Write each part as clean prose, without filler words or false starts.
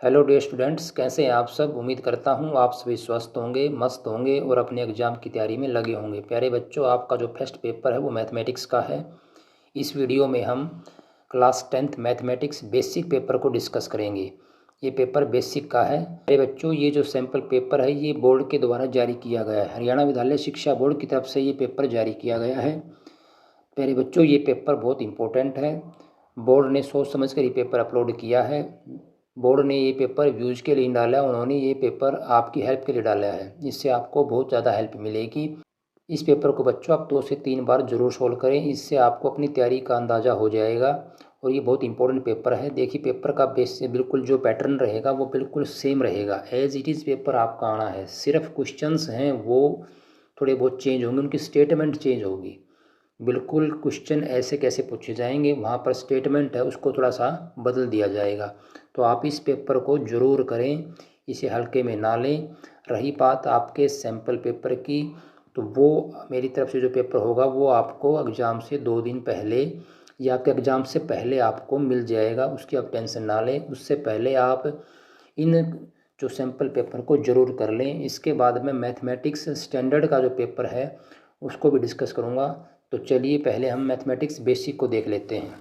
Hello dear students, कैसे हैं आप सब। उम्मीद करता हूं आप सभी स्वस्थ होंगे, मस्त होंगे और अपने एग्ज़ाम की तैयारी में लगे होंगे। प्यारे बच्चों, आपका जो फर्स्ट पेपर है वो मैथमेटिक्स का है। इस वीडियो में हम class 10th mathematics basic paper को डिस्कस करेंगे। ये पेपर बेसिक का है। प्यारे बच्चों, ये जो सैम्पल पेपर है ये बोर्ड के द्वारा जारी किया गया है। हरियाणा विद्यालय शिक्षा बोर्ड की तरफ से ये पेपर जारी किया गया है। प्यारे बच्चों, ये पेपर बहुत इंपॉर्टेंट है। बोर्ड ने सोच समझ कर ये पेपर अपलोड किया है। बोर्ड ने ये पेपर व्यूज़ के लिए नहीं डाला, उन्होंने ये पेपर आपकी हेल्प के लिए डाला है। इससे आपको बहुत ज़्यादा हेल्प मिलेगी। इस पेपर को बच्चों आप 2 से 3 बार ज़रूर सोल्व करें, इससे आपको अपनी तैयारी का अंदाज़ा हो जाएगा। और ये बहुत इंपॉर्टेंट पेपर है। देखिए, पेपर का बेस से बिल्कुल जो पैटर्न रहेगा वो बिल्कुल सेम रहेगा। एज इट इज़ पेपर आपका आना है। सिर्फ क्वेश्चंस हैं वो थोड़े बहुत चेंज होंगे, उनकी स्टेटमेंट चेंज होगी। बिल्कुल क्वेश्चन ऐसे कैसे पूछे जाएंगे, वहाँ पर स्टेटमेंट है उसको थोड़ा सा बदल दिया जाएगा। तो आप इस पेपर को ज़रूर करें, इसे हल्के में ना लें। रही बात आपके सैम्पल पेपर की, तो वो मेरी तरफ से जो पेपर होगा वो आपको एग्ज़ाम से 2 दिन पहले या आपके एग्ज़ाम से पहले आपको मिल जाएगा। उसकी आप टेंशन ना लें। उससे पहले आप इन जो सैम्पल पेपर को ज़रूर कर लें। इसके बाद में मैथमेटिक्स स्टैंडर्ड का जो पेपर है उसको भी डिस्कस करूँगा। तो चलिए पहले हम मैथमेटिक्स बेसिक को देख लेते हैं।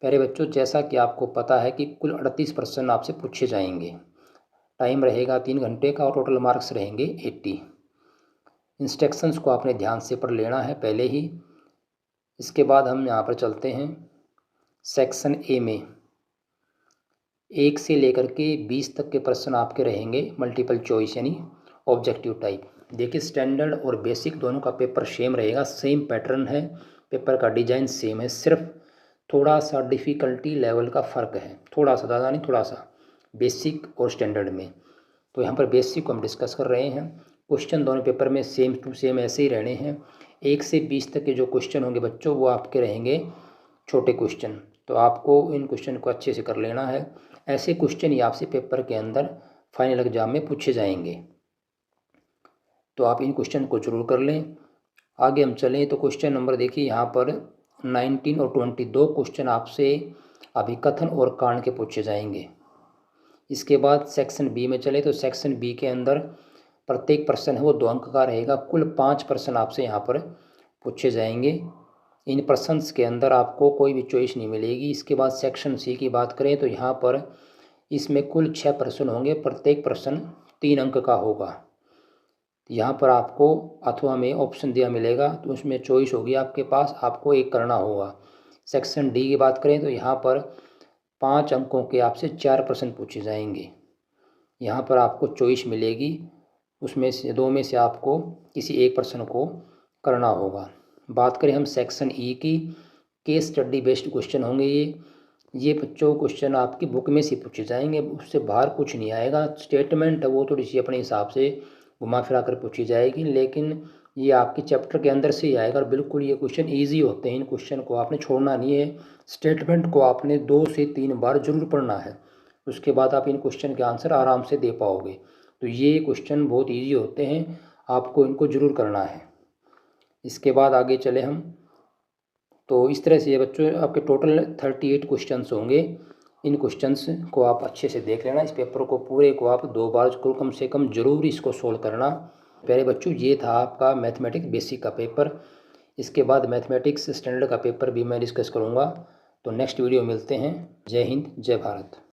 प्यारे बच्चों, जैसा कि आपको पता है कि कुल 38 प्रश्न आपसे पूछे जाएंगे। टाइम रहेगा 3 घंटे का और टोटल मार्क्स रहेंगे 80। इंस्ट्रक्शंस को आपने ध्यान से पढ़ लेना है पहले ही। इसके बाद हम यहाँ पर चलते हैं सेक्शन ए में। 1 से लेकर के 20 तक के प्रश्न आपके रहेंगे मल्टीपल चॉइस यानी ऑब्जेक्टिव टाइप। देखिए, स्टैंडर्ड और बेसिक दोनों का पेपर सेम रहेगा, सेम पैटर्न है, पेपर का डिजाइन सेम है। सिर्फ थोड़ा सा डिफ़िकल्टी लेवल का फ़र्क है, थोड़ा सा, ज़्यादा नहीं, थोड़ा सा, बेसिक और स्टैंडर्ड में। तो यहाँ पर बेसिक को हम डिस्कस कर रहे हैं। क्वेश्चन दोनों पेपर में सेम टू सेम ऐसे ही रहने हैं। 1 से 20 तक के जो क्वेश्चन होंगे बच्चों वो आपके रहेंगे छोटे क्वेश्चन। तो आपको इन क्वेश्चन को अच्छे से कर लेना है। ऐसे क्वेश्चन ही आपसे पेपर के अंदर फाइनल एग्जाम में पूछे जाएंगे। तो आप इन क्वेश्चन को जरूर कर लें। आगे हम चलें तो क्वेश्चन नंबर देखिए, यहाँ पर 19 और 22 दो क्वेश्चन आपसे अभिकथन और कारण के पूछे जाएंगे। इसके बाद सेक्शन बी में चले तो सेक्शन बी के अंदर प्रत्येक प्रश्न है वो 2 अंक का रहेगा। कुल 5 प्रश्न आपसे यहाँ पर पूछे जाएंगे। इन प्रश्न के अंदर आपको कोई भी चॉइस नहीं मिलेगी। इसके बाद सेक्शन सी की बात करें तो यहाँ पर इसमें कुल 6 प्रश्न होंगे। प्रत्येक प्रश्न 3 अंक का होगा। यहाँ पर आपको अथवा में ऑप्शन दिया मिलेगा, तो उसमें चॉइस होगी आपके पास, आपको एक करना होगा। सेक्शन डी की बात करें तो यहाँ पर 5 अंकों के आपसे 4 प्रश्न पूछे जाएंगे। यहाँ पर आपको चॉइस मिलेगी, उसमें से 2 में से आपको किसी एक प्रश्न को करना होगा। बात करें हम सेक्शन ई की, केस स्टडी बेस्ड क्वेश्चन होंगे ये बच्चों क्वेश्चन आपकी बुक में से पूछे जाएंगे, उससे बाहर कुछ नहीं आएगा। स्टेटमेंट है वो थोड़ी सी अपने हिसाब से घुमा फिरा कर पूछी जाएगी, लेकिन ये आपके चैप्टर के अंदर से ही आएगा। और बिल्कुल ये क्वेश्चन ईजी होते हैं, इन क्वेश्चन को आपने छोड़ना नहीं है। स्टेटमेंट को आपने 2 से 3 बार जरूर पढ़ना है, उसके बाद आप इन क्वेश्चन के आंसर आराम से दे पाओगे। तो ये क्वेश्चन बहुत ईजी होते हैं, आपको इनको जरूर करना है। इसके बाद आगे चले हम तो इस तरह से ये बच्चों आपके टोटल 38 क्वेश्चंस होंगे। इन क्वेश्चंस को आप अच्छे से देख लेना। इस पेपर को पूरे को आप 2 बार कम से कम ज़रूर इसको सोल्व करना। प्यारे बच्चों, ये था आपका मैथमेटिक्स बेसिक का पेपर। इसके बाद मैथमेटिक्स स्टैंडर्ड का पेपर भी मैं डिस्कस करूँगा। तो नेक्स्ट वीडियो मिलते हैं। जय हिंद, जय भारत।